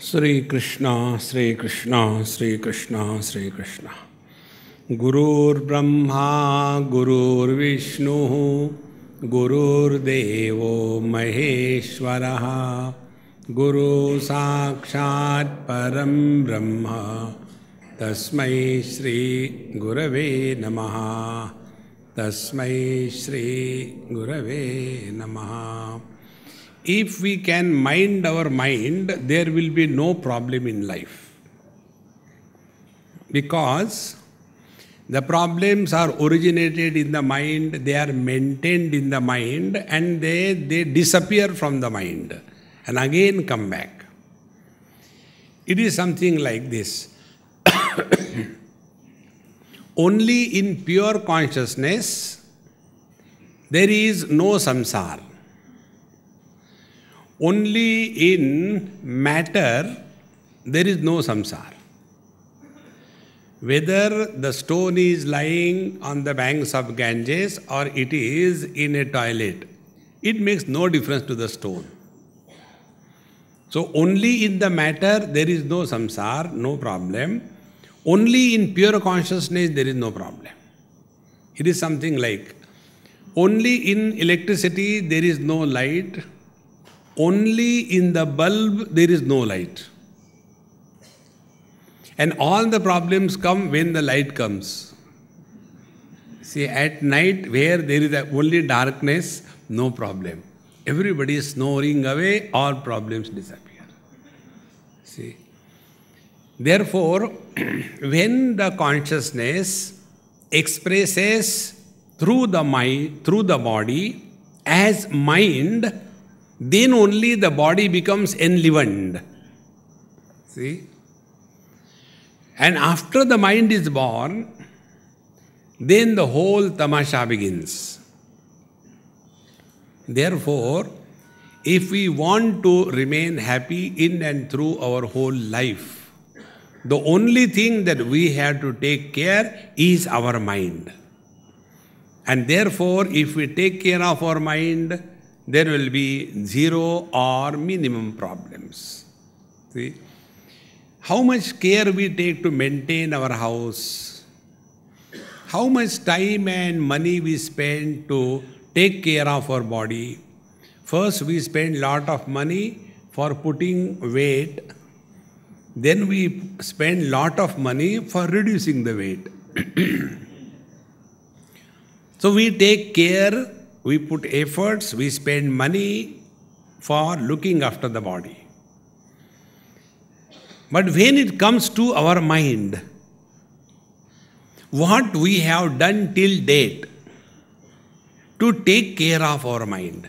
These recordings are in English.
Sri Krishna, Sri Krishna, Sri Krishna, Sri Krishna. Gurur Brahma, Gurur Vishnu, Gurur Devo Maheshwaraha, Guru Sakshat Param Brahma, Tasmai Shri Gurave Namaha, Tasmai Shri Gurave Namaha. If we can mind our mind, there will be no problem in life. Because the problems are originated in the mind, they are maintained in the mind, and they disappear from the mind and again come back. It is something like this. Only in pure consciousness there is no samsara. Only in matter there is no samsara. Whether the stone is lying on the banks of Ganges or it is in a toilet, it makes no difference to the stone. So only in the matter there is no samsara, no problem. Only in pure consciousness there is no problem. It is something like, only in electricity there is no light. Only in the bulb there is no light. And all the problems come when the light comes. See, at night where there is only darkness, no problem. Everybody is snoring away, all problems disappear. See. Therefore, when the consciousness expresses through the mind, through the body as mind, then only the body becomes enlivened. See? And after the mind is born, then the whole tamasha begins. Therefore, if we want to remain happy in and through our whole life, the only thing that we have to take care is our mind. And therefore, if we take care of our mind, there will be zero or minimum problems. See? How much care we take to maintain our house, how much time and money we spend to take care of our body. First we spend lot of money for putting weight, then we spend lot of money for reducing the weight. So we take care, we put efforts, we spend money for looking after the body. But when it comes to our mind, what we have done till date to take care of our mind?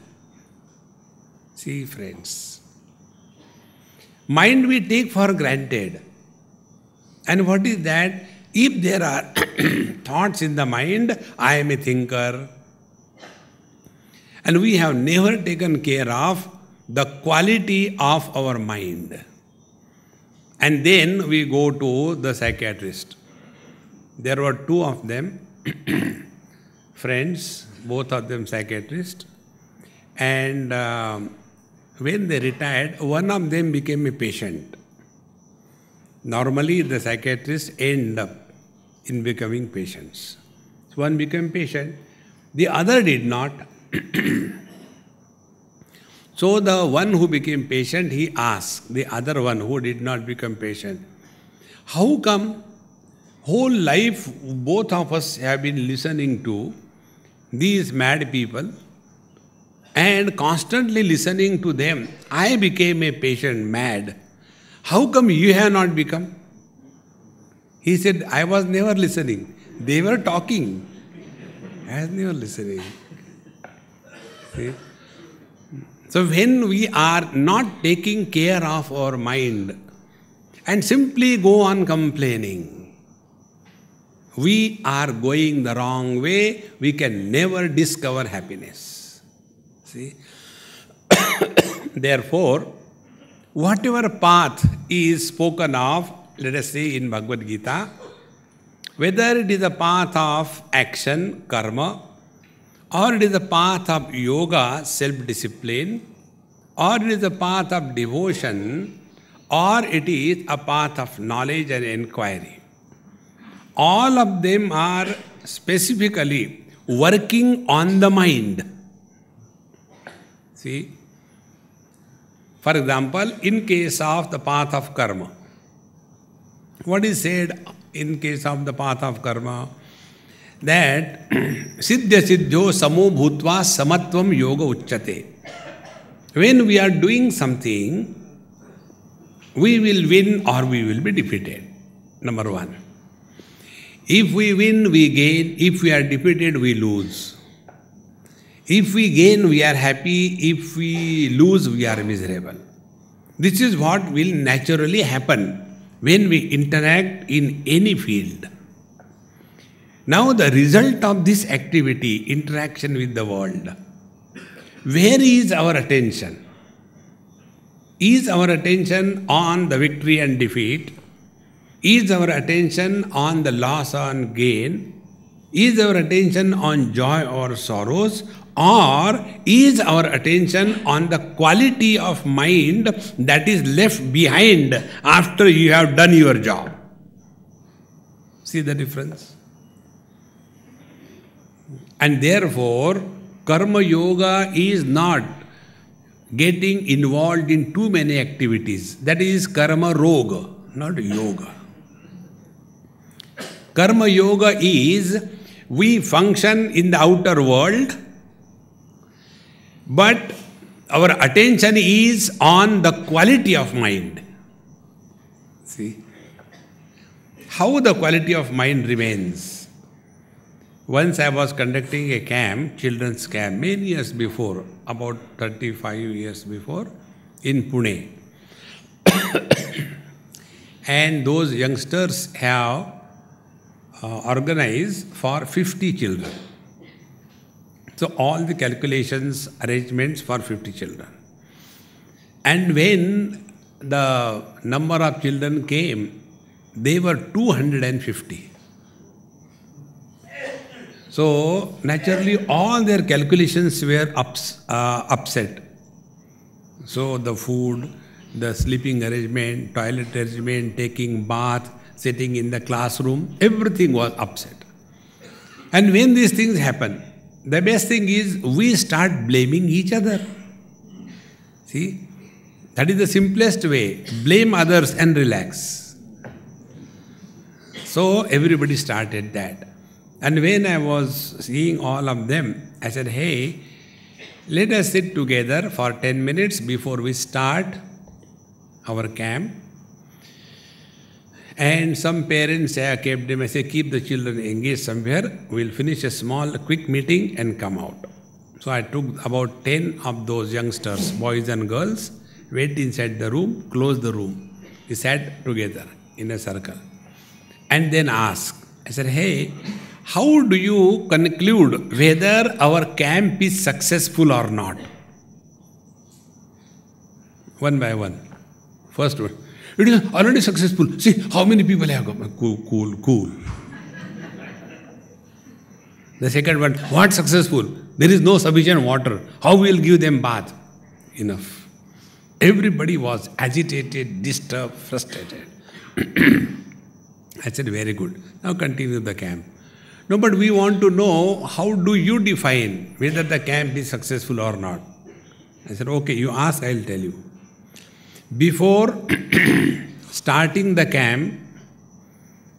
See, friends, mind we take for granted. And what is that? If there are thoughts in the mind, I am a thinker. And we have never taken care of the quality of our mind. And then we go to the psychiatrist. There were two of them, friends, both of them psychiatrists. And when they retired, one of them became a patient. Normally, the psychiatrists end up in becoming patients. So one became patient, the other did not. So the one who became patient, he asked the other one who did not become patient, how come whole life both of us have been listening to these mad people and constantly listening to them? I became a patient mad. How come you have not become? He said, I was never listening. They were talking. I was never listening. See? So when we are not taking care of our mind and simply go on complaining, we are going the wrong way. We can never discover happiness. See? Therefore, whatever path is spoken of, let us say in Bhagavad Gita, whether it is a path of action, karma, or it is a path of yoga, self-discipline, or it is a path of devotion, or it is a path of knowledge and inquiry. All of them are specifically working on the mind. See? For example, in case of the path of karma, what is said in case of the path of karma? That siddhya siddhyo samo bhutva samatvam yoga uchyate. When we are doing something, we will win or we will be defeated. Number one. If we win, we gain. If we are defeated, we lose. If we gain, we are happy. If we lose, we are miserable. This is what will naturally happen when we interact in any field. Now the result of this activity, interaction with the world, where is our attention? Is our attention on the victory and defeat? Is our attention on the loss and gain? Is our attention on joy or sorrows? Or is our attention on the quality of mind that is left behind after you have done your job? See the difference? And therefore, karma yoga is not getting involved in too many activities. That is karma roga, not yoga. Karma yoga is we function in the outer world, but our attention is on the quality of mind. See? How the quality of mind remains. Once I was conducting a camp, children's camp, many years before, about 35 years before, in Pune. And those youngsters have organized for 50 children. So all the calculations, arrangements for 50 children. And when the number of children came, they were 250. So naturally all their calculations were upset. So the food, the sleeping arrangement, toilet arrangement, taking bath, sitting in the classroom, everything was upset. And when these things happen, the best thing is we start blaming each other. See, that is the simplest way. Blame others and relax. So everybody started that. And when I was seeing all of them, I said, hey, let us sit together for 10 minutes before we start our camp. And some parents I kept them, I say, keep the children engaged somewhere. We'll finish a small, quick meeting and come out. So I took about 10 of those youngsters, boys and girls, went inside the room, closed the room. We sat together in a circle. And then asked, I said, hey, how do you conclude whether our camp is successful or not? One by one. First one. It is already successful. See, how many people have come? Cool. The second one, what successful? There is no sufficient water. How we will give them bath? Enough. Everybody was agitated, disturbed, frustrated. I said, very good. Now continue the camp. No, but we want to know, how do you define whether the camp is successful or not? I said, okay, you ask, I will tell you. Before starting the camp,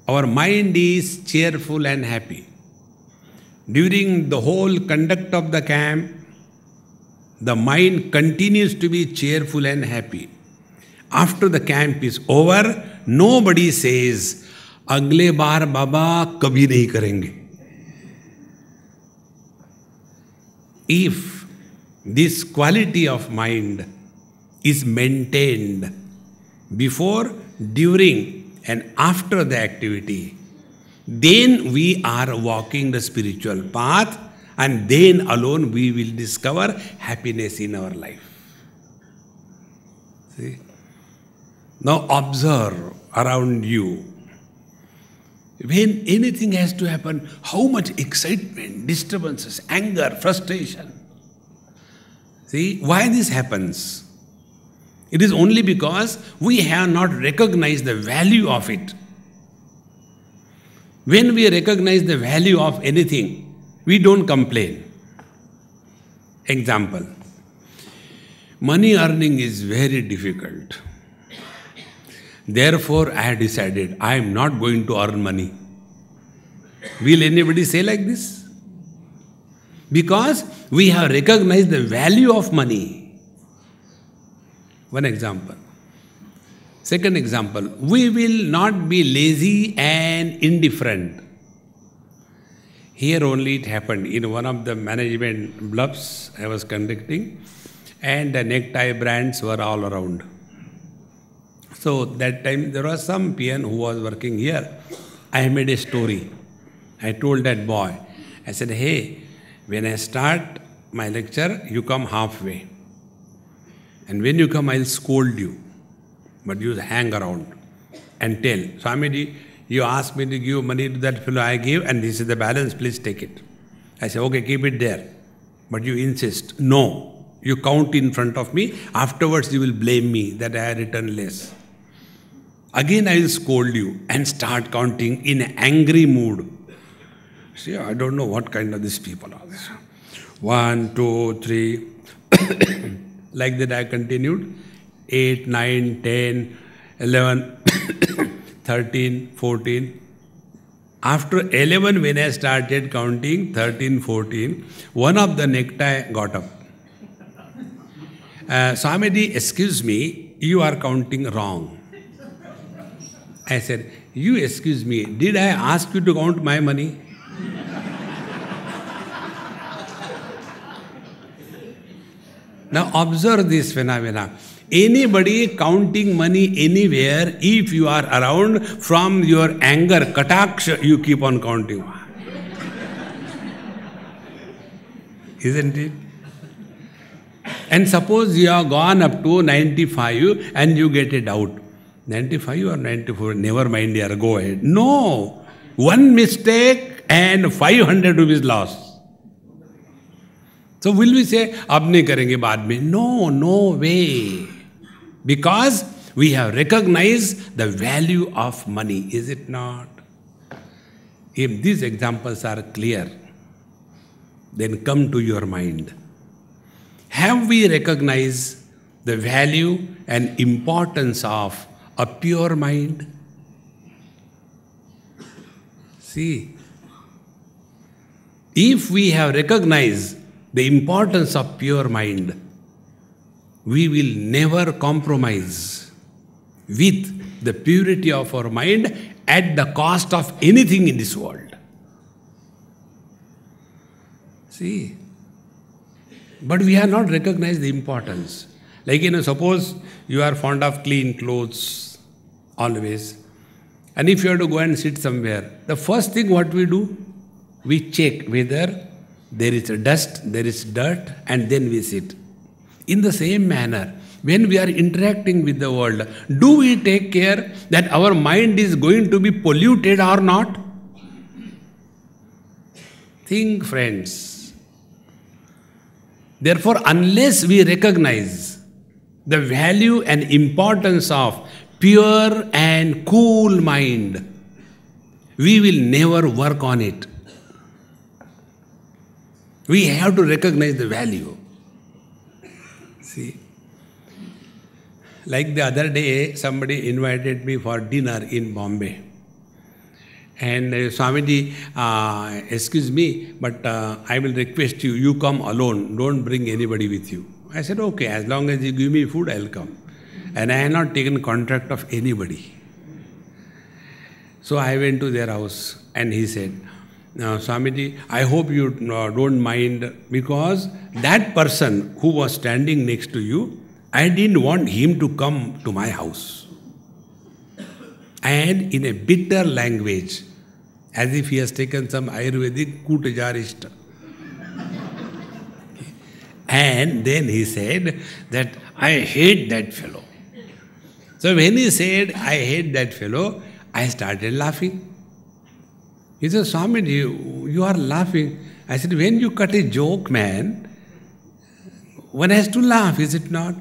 our mind is cheerful and happy. During the whole conduct of the camp, the mind continues to be cheerful and happy. After the camp is over, nobody says, अगले बार बाबा कभी नहीं करेंगे. If this quality of mind is maintained before, during and after the activity, then we are walking the spiritual path, and then alone we will discover happiness in our life. See? Now observe around you. When anything has to happen, how much excitement, disturbances, anger, frustration. See, why this happens? It is only because we have not recognized the value of it. When we recognize the value of anything, we don't complain. Example, money earning is very difficult. Therefore, I have decided I am not going to earn money. Will anybody say like this? Because we have recognized the value of money. One example. Second example, we will not be lazy and indifferent. Here only it happened in one of the management blubs I was conducting, and the necktie brands were all around. So that time there was some PN who was working here. I made a story. I told that boy, I said, hey, when I start my lecture, you come halfway. And when you come, I'll scold you. But you hang around and tell, Swamiji, you asked me to give money to that fellow, I gave, and this is the balance, please take it. I say, okay, keep it there. But you insist, no, you count in front of me, afterwards you will blame me that I returned less. Again I will scold you and start counting in an angry mood. See, I don't know what kind of these people are. 1, 2, 3. Like that I continued. 8, 9, 10, 11, 13, 14. After 11, when I started counting, 13, 14, one of the necktie got up. Swamiji, excuse me, you are counting wrong. I said, you excuse me, did I ask you to count my money? Now observe this phenomena. Anybody counting money anywhere, if you are around, from your anger, kataksha, you keep on counting. Isn't it? And suppose you have gone up to 95 and you get a doubt. 95 or 94, never mind, dear, go ahead. No! One mistake and 500 rupees loss. So will we say, ab nahi karenge baad mein? No, no way. Because we have recognized the value of money, is it not? If these examples are clear, then come to your mind. Have we recognized the value and importance of a pure mind? See, if we have recognized the importance of pure mind, we will never compromise with the purity of our mind at the cost of anything in this world. See, but we have not recognized the importance. Like, suppose you are fond of clean clothes always, and if you have to go and sit somewhere, the first thing what we do, we check whether there is a dust, there is dirt, and then we sit. In the same manner, when we are interacting with the world, do we take care that our mind is going to be polluted or not? Think, friends. Therefore, unless we recognize the value and importance of pure and cool mind, we will never work on it. We have to recognize the value. See, like the other day, somebody invited me for dinner in Bombay. And Swamiji, excuse me, but I will request you, you come alone, don't bring anybody with you. I said, okay, as long as you give me food, I'll come. And I have not taken contract of anybody. So I went to their house and he said, Swamiji, I hope you don't mind, because that person who was standing next to you, I didn't want him to come to my house. And in a bitter language, as if he has taken some Ayurvedic Kutajarist. And then he said that I hate that fellow. So when he said I hate that fellow, I started laughing. He said, Swamiji, you are laughing. I said, when you cut a joke, man, one has to laugh, is it not?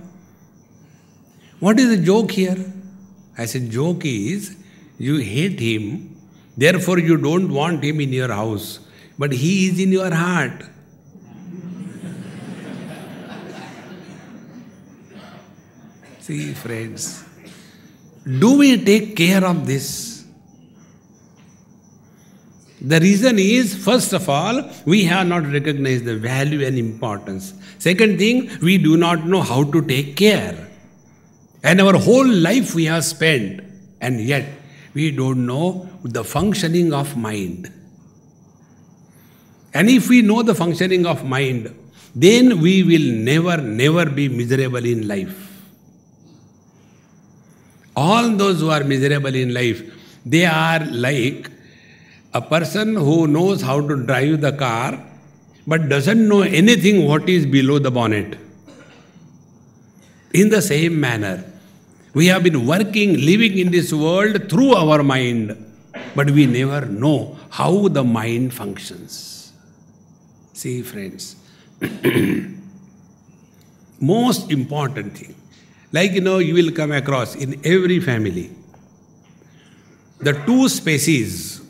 What is the joke here? I said, joke is, you hate him, therefore you don't want him in your house, but he is in your heart. See, friends, do we take care of this? The reason is, first of all, we have not recognized the value and importance. Second thing, we do not know how to take care. And our whole life we have spent, and yet we don't know the functioning of mind. And if we know the functioning of mind, then we will never be miserable in life. All those who are miserable in life, they are like a person who knows how to drive the car but doesn't know anything what is below the bonnet. In the same manner, we have been working, living in this world through our mind, but we never know how the mind functions. See, friends, most important thing, like you will come across in every family, the two species,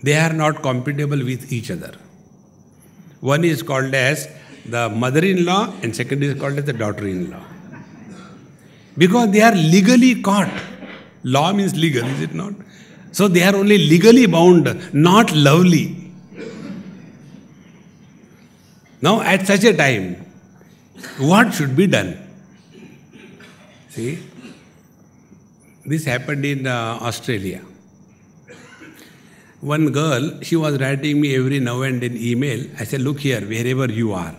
they are not compatible with each other. One is called as the mother-in-law and second is called as the daughter-in-law. Because they are legally caught. Law means legal, is it not? So they are only legally bound, not lovely. Now at such a time, what should be done? See, this happened in Australia. One girl, she was writing me every now and then email. I said, look here, wherever you are,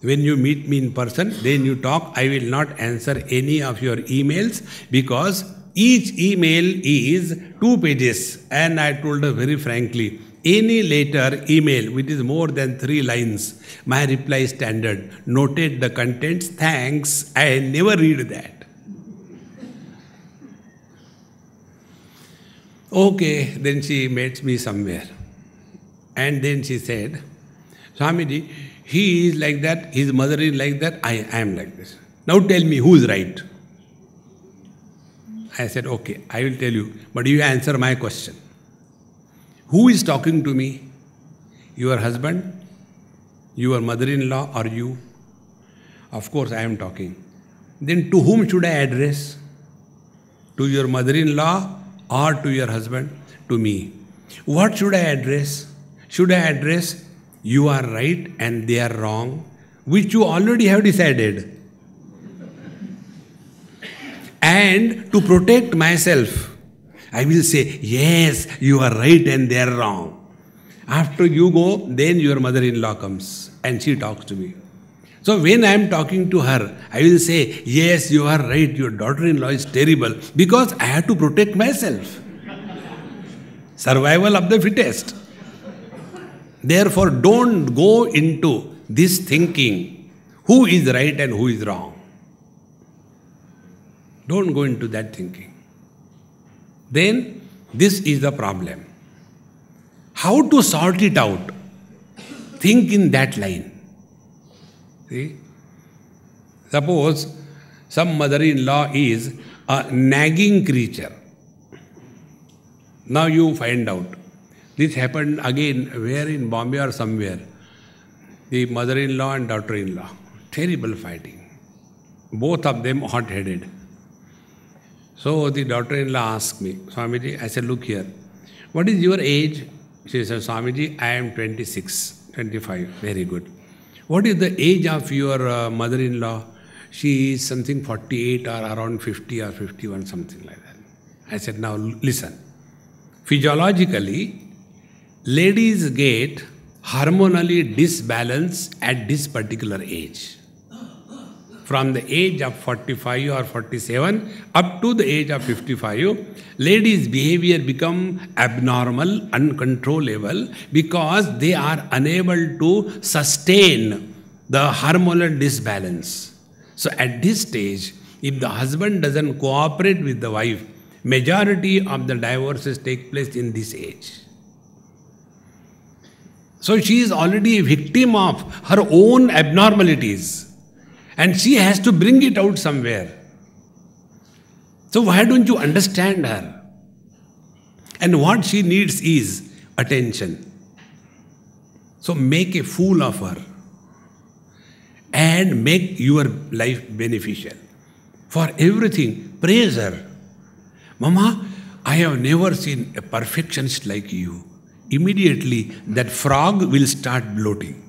when you meet me in person, then you talk. I will not answer any of your emails because each email is 2 pages. And I told her very frankly, any later email which is more than 3 lines, my reply standard, noted the contents, thanks, I never read that. Okay, then she met me somewhere. And then she said, Swamiji, he is like that, his mother is like that, I am like this. Now tell me who is right. I said, okay, I will tell you, but you answer my question. Who is talking to me? Your husband, your mother-in-law, or you? Of course, I am talking. Then to whom should I address? To your mother-in-law or to your husband? To me. What should I address? Should I address, you are right and they are wrong, which you already have decided? And to protect myself, I will say, yes, you are right and they are wrong. After you go, then your mother-in-law comes and she talks to me. So when I am talking to her, I will say, yes, you are right, your daughter-in-law is terrible, because I have to protect myself. Survival of the fittest. Therefore, don't go into this thinking, who is right and who is wrong. Don't go into that thinking. Then, this is the problem. How to sort it out? Think in that line. See? Suppose some mother-in-law is a nagging creature. Now you find out. This happened again, where in Bombay or somewhere. The mother-in-law and daughter-in-law. Terrible fighting. Both of them hot-headed. So the daughter-in-law asked me, Swamiji, I said, look here, what is your age? She said, Swamiji, I am 26, 25, very good. What is the age of your mother-in-law? She is something 48 or around 50 or 51, something like that. I said, now listen. Physiologically, ladies get hormonally disbalanced at this particular age. From the age of 45 or 47 up to the age of 55, ladies' behavior become abnormal, uncontrollable, because they are unable to sustain the hormonal disbalance. So at this stage, if the husband doesn't cooperate with the wife, majority of the divorces take place in this age. So she is already a victim of her own abnormalities. And she has to bring it out somewhere. So why don't you understand her? And what she needs is attention. So make a fool of her and make your life beneficial. For everything, praise her. Mama, I have never seen a perfectionist like you. Immediately, that frog will start bloating.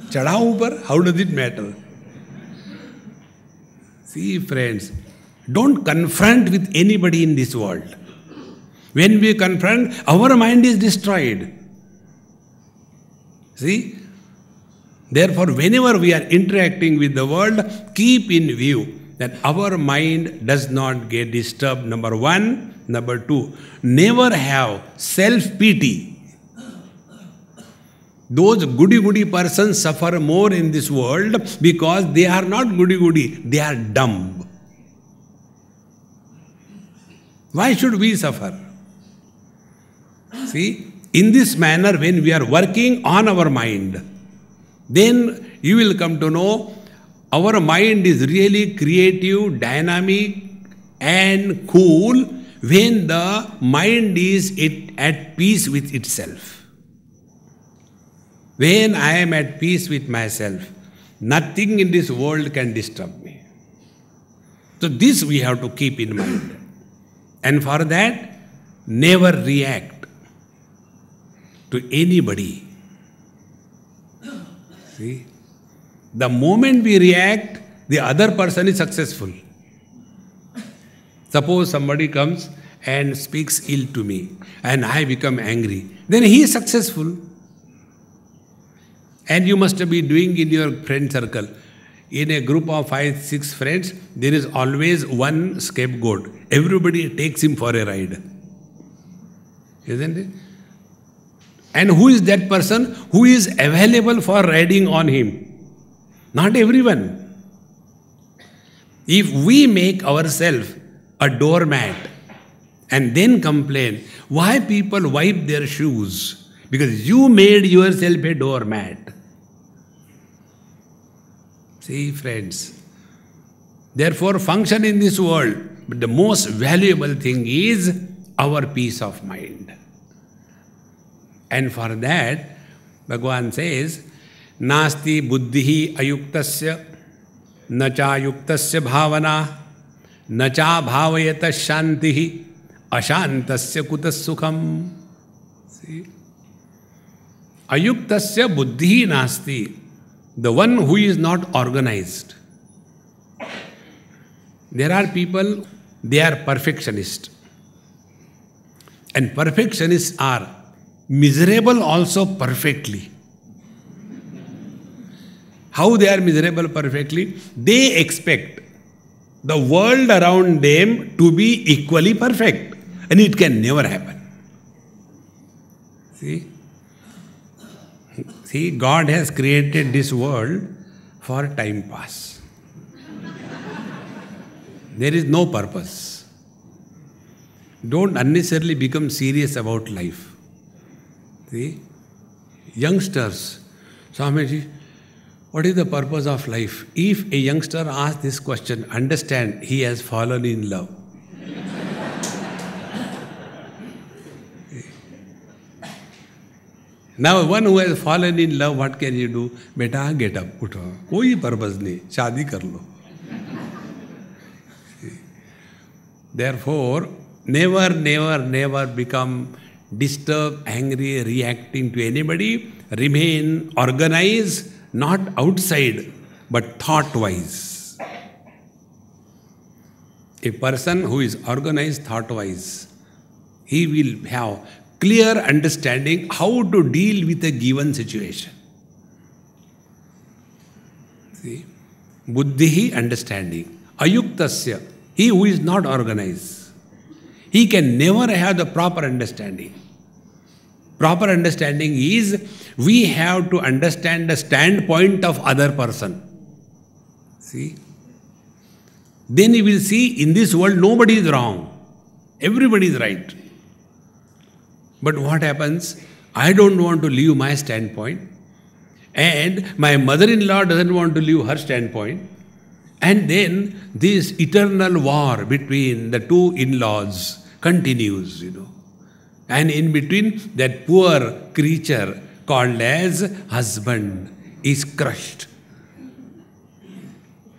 Chadha upar, how does it matter? See, friends, don't confront with anybody in this world. When we confront, our mind is destroyed. See? Therefore, whenever we are interacting with the world, keep in view that our mind does not get disturbed, number one. Number two, never have self-pity. Those goody-goody persons suffer more in this world because they are not goody-goody, they are dumb. Why should we suffer? See, in this manner, when we are working on our mind, then you will come to know our mind is really creative, dynamic, and cool when the mind is at peace with itself. When I am at peace with myself, nothing in this world can disturb me. So this we have to keep in mind. And for that, never react to anybody. See? The moment we react, the other person is successful. Suppose somebody comes and speaks ill to me and I become angry. Then he is successful. And you must be doing in your friend circle. In a group of 5, 6 friends, there is always one scapegoat. Everybody takes him for a ride. Isn't it? And who is that person who is available for riding on him? Not everyone. If we make ourselves a doormat and then complain, why people wipe their shoes? Because you made yourself a doormat. See, friends. Therefore, function in this world, but the most valuable thing is our peace of mind. And for that, Bhagavan says, Nasti buddhihi ayuktasya, nacha yuktasya bhavana, nacha bhavayata shantihi, ashantasya kutas sukham. See? Ayuktasya buddhihi nasti. The one who is not organized. There are people, they are perfectionists. And perfectionists are miserable also perfectly. How they are miserable perfectly? They expect the world around them to be equally perfect. And it can never happen. See, God has created this world for time pass. There is no purpose. Don't unnecessarily become serious about life. See, youngsters, Swamiji, what is the purpose of life? If a youngster asks this question, understand he has fallen in love. Now, one who has fallen in love, what can you do? Beta, get up, utho. Koi purpose nahi, shaadi kar lo. Therefore, never become disturbed, angry, reacting to anybody. Remain organized, not outside, but thought-wise. A person who is organized thought-wise, he will have clear understanding how to deal with a given situation. See? Buddhihi, understanding. Ayuktasya, he who is not organized. He can never have the proper understanding. Proper understanding is, we have to understand the standpoint of other person. See? Then you will see, in this world nobody is wrong. Everybody is right. But what happens? I don't want to leave my standpoint, and my mother-in-law doesn't want to leave her standpoint, And then this eternal war between the two in-laws continues, And in between, that poor creature called as husband is crushed.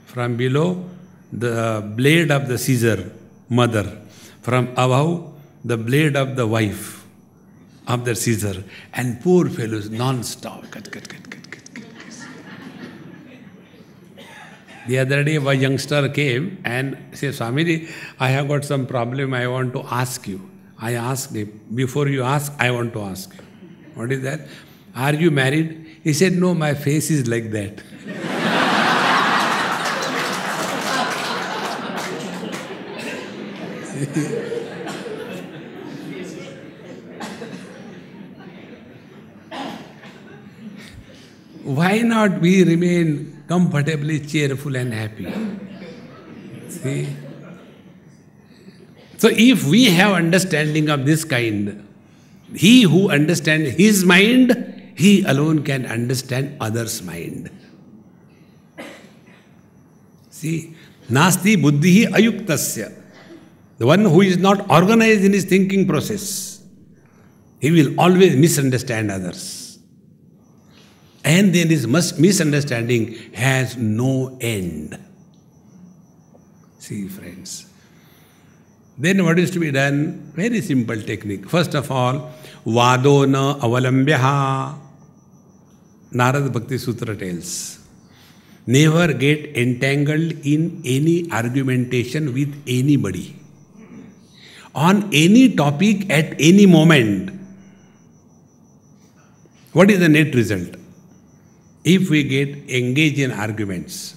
From below, the blade of the scissor, mother. From above, the blade of the wife of the scissor. And poor fellows non-stop. Cut. The other day, a youngster came and said, Swamiji, I have got some problem, I want to ask you. I asked him, before you ask, I want to ask you. What is that? Are you married? He said, no, my face is like that. Why not we remain comfortably cheerful and happy? See? So if we have understanding of this kind, he who understands his mind, he alone can understand others' mind. See, nasti buddhihi ayuktasya. The one who is not organized in his thinking process, he will always misunderstand others. And then this misunderstanding has no end. See, friends. Then what is to be done? Very simple technique. First of all, vado na avalambyaha. Narada Bhakti Sutra tells, never get entangled in any argumentation with anybody. On any topic at any moment. What is the net result? If we get engaged in arguments,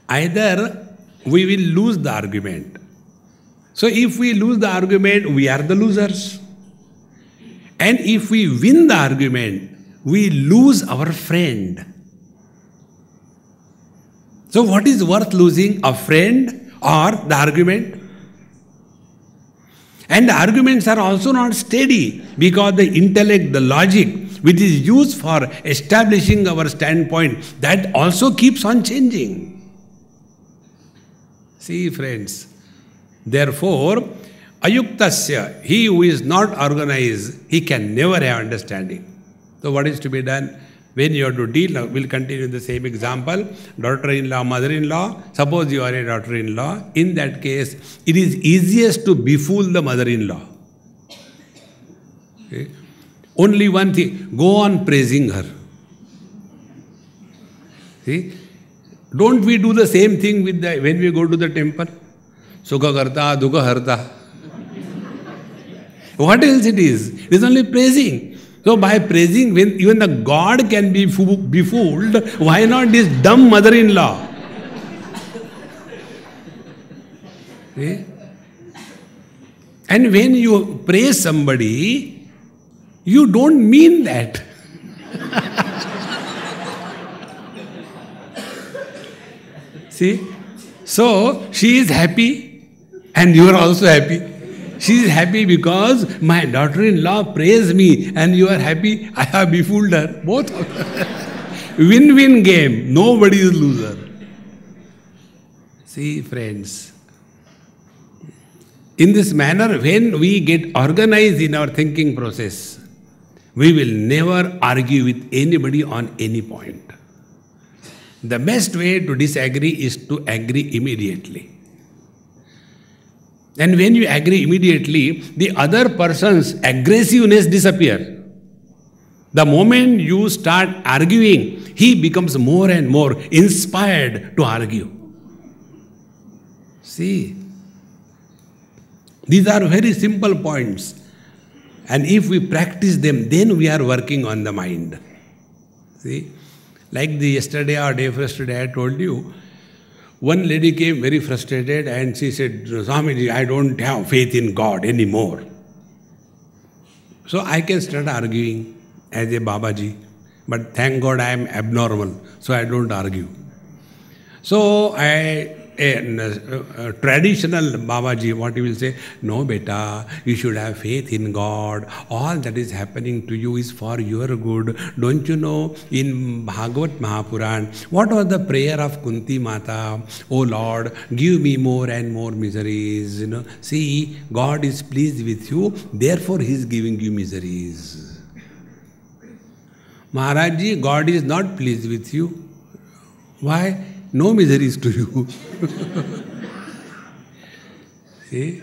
either we will lose the argument. So if we lose the argument, we are the losers. And if we win the argument, we lose our friend. So what is worth losing, a friend or the argument? And the arguments are also not steady because the intellect, the logic, which is used for establishing our standpoint, that also keeps on changing. See, friends, therefore, ayuktasya, he who is not organized, he can never have understanding. So what is to be done? When you have to deal, we'll continue the same example, daughter-in-law, mother-in-law. Suppose you are a daughter-in-law. In that case, it is easiest to befool the mother-in-law. Okay? Only one thing, go on praising her. See? Don't we do the same thing with when we go to the temple? Sukha karta, dukha harta. What else it is? It is only praising. So by praising, when even the God can be befooled, why not this dumb mother-in-law? See? And when you praise somebody, you don't mean that. See? So, she is happy and you are also happy. She is happy because my daughter-in-law praised me and you are happy, I have befooled her. Both of them. Win-win game. Nobody is loser. See, friends. In this manner, when we get organized in our thinking process, we will never argue with anybody on any point. The best way to disagree is to agree immediately. And when you agree immediately, the other person's aggressiveness disappears. The moment you start arguing, he becomes more and more inspired to argue. See, these are very simple points. And if we practice them, then we are working on the mind. See, like the yesterday or day yesterday I told you, one lady came very frustrated and she said, Swamiji, I don't have faith in God anymore. So I can start arguing as a Babaji. But thank God I am abnormal, so I don't argue. So I a traditional Babaji, what he will say, no beta, you should have faith in God. All that is happening to you is for your good. Don't you know in Bhagavad Mahapuran, what was the prayer of Kunti Mata? Oh Lord, give me more and more miseries. See, God is pleased with you, therefore He is giving you miseries. Maharajji, God is not pleased with you. Why? No miseries to you. See?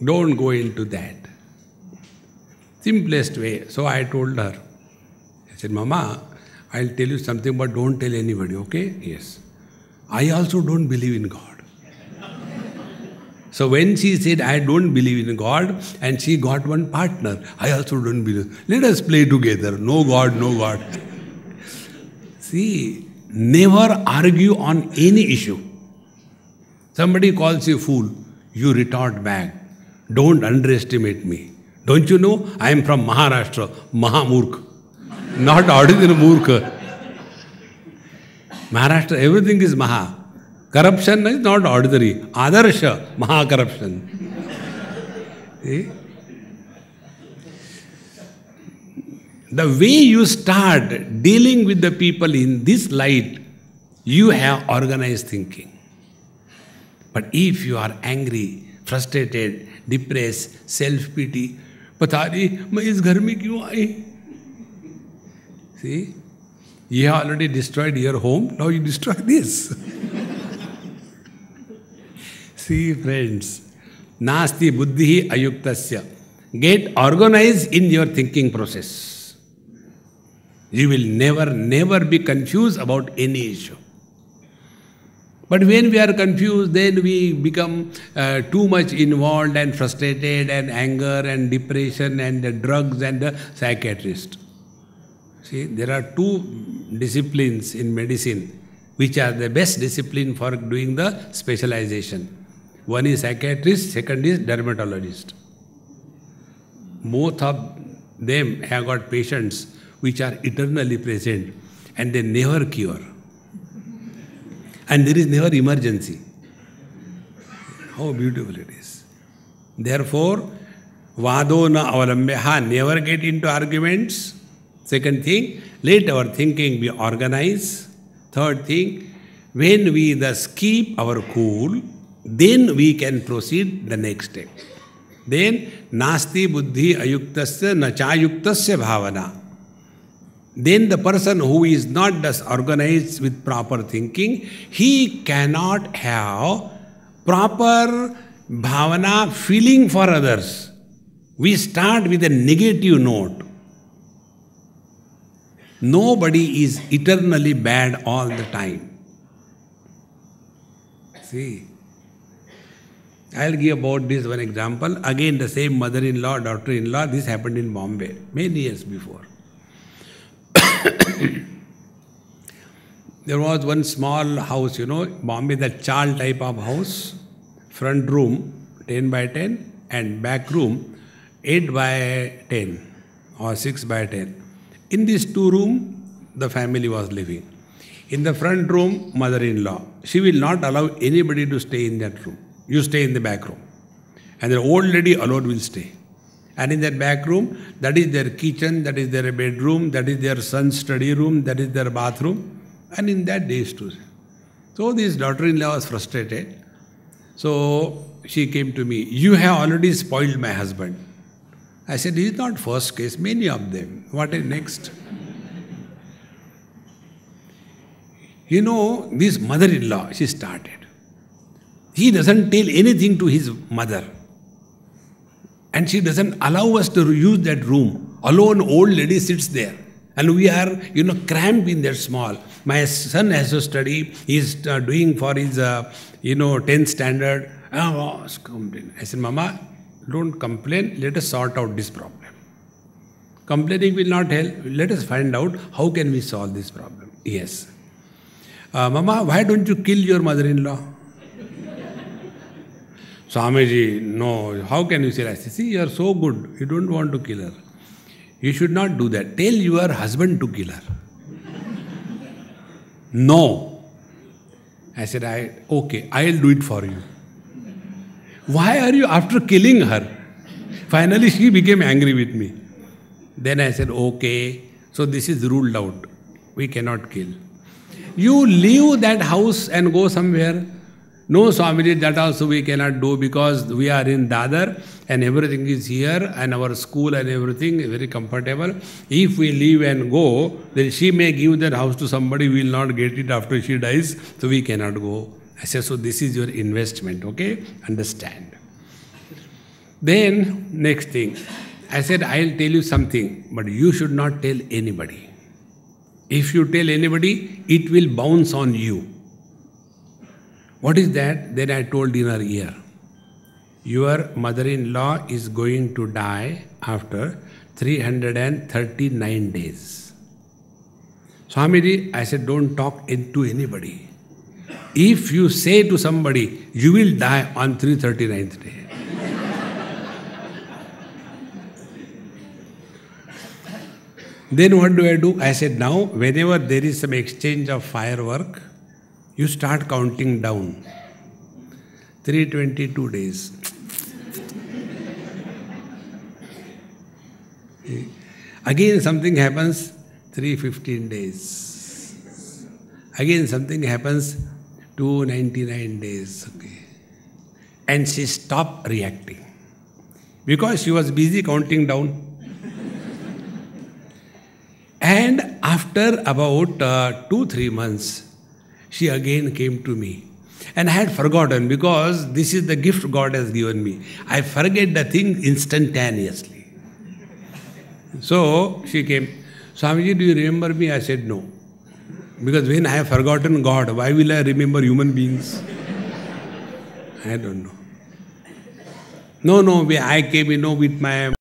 Don't go into that. Simplest way. So I told her, I said, Mama, I'll tell you something, but don't tell anybody, okay? Yes. I also don't believe in God. So when she said, I don't believe in God, and she got one partner, I also don't believe. Let us play together. No God, no God. See, never argue on any issue. Somebody calls you fool, you retort back. Don't underestimate me. Don't you know I am from Maharashtra, Mahamurk, not ordinary Murk. Maharashtra, everything is Maha. Corruption is not ordinary. Adarsha, Maha corruption. See? The way you start dealing with the people in this light, you have organized thinking. But if you are angry, frustrated, depressed, self-pity, पता नहीं मैं इस घर में क्यों आई? See, you have already destroyed your home, now you destroy this. See, friends, nasti buddhi ayuktasya. Get organized in your thinking process. You will never be confused about any issue. But when we are confused, then we become too much involved and frustrated and anger and depression and the drugs and the psychiatrist. See, there are two disciplines in medicine which are the best discipline for doing the specialization. One is psychiatrist, second is dermatologist. Both of them have got patients which are eternally present and they never cure. And there is never emergency. How beautiful it is. Therefore, vado na avalambeha, never get into arguments. Second thing, let our thinking be organized. Third thing, when we thus keep our cool, then we can proceed the next step. Then, nasti buddhi ayuktasya nachayuktasya bhavana. Then the person who is not thus organized with proper thinking, he cannot have proper bhavana, feeling for others. We start with a negative note. Nobody is eternally bad all the time. See, I'll give about this one example. Again, the same mother-in-law, daughter-in-law, this happened in Bombay many years before. There was one small house, Bombay, that chal type of house, front room 10 by 10 and back room 8 by 10 or 6 by 10. In this two room, the family was living. In the front room, mother-in-law. She will not allow anybody to stay in that room. You stay in the back room. And the old lady alone will stay. And in that back room, that is their kitchen, that is their bedroom, that is their son's study room, that is their bathroom. And in that they used to. So this daughter-in-law was frustrated. So she came to me, you have already spoiled my husband. I said, this is not first case, many of them. What is next? This mother-in-law, she started. He doesn't tell anything to his mother. And she doesn't allow us to use that room. Alone, old lady sits there. And we are, cramped in that small. My son has to study. He is doing for his, 10th standard. I said, Mama, don't complain. Let us sort out this problem. Complaining will not help. Let us find out how can we solve this problem. Yes. Mama, why don't you kill your mother-in-law? Swamiji, no. How can you say that? See, you are so good. You don't want to kill her. You should not do that. Tell your husband to kill her. No. I said, okay, I'll do it for you. Why are you after killing her? Finally, she became angry with me. Then I said, okay, so this is ruled out. We cannot kill. You leave that house and go somewhere. No, Swamiji, that also we cannot do because we are in Dadar and everything is here and our school and everything is very comfortable. If we leave and go, then she may give that house to somebody, we will not get it after she dies, so we cannot go. I said, so this is your investment, okay? Understand. Then, next thing, I said, I'll tell you something, but you should not tell anybody. If you tell anybody, it will bounce on you. What is that? Then I told in her ear, your mother-in-law is going to die after 339 days. Swamiji, I said, don't talk to anybody. If you say to somebody, you will die on 339th day. Then what do? I said, now, whenever there is some exchange of firework, you start counting down. 322 days. Again something happens, 315 days. Again something happens, 299 days. Okay. And she stopped reacting. Because she was busy counting down. And after about 2-3 months, she again came to me. And I had forgotten because this is the gift God has given me. I forget the thing instantaneously. So she came, Swamiji, do you remember me? I said, no. Because when I have forgotten God, why will I remember human beings? I don't know. No, I came, with my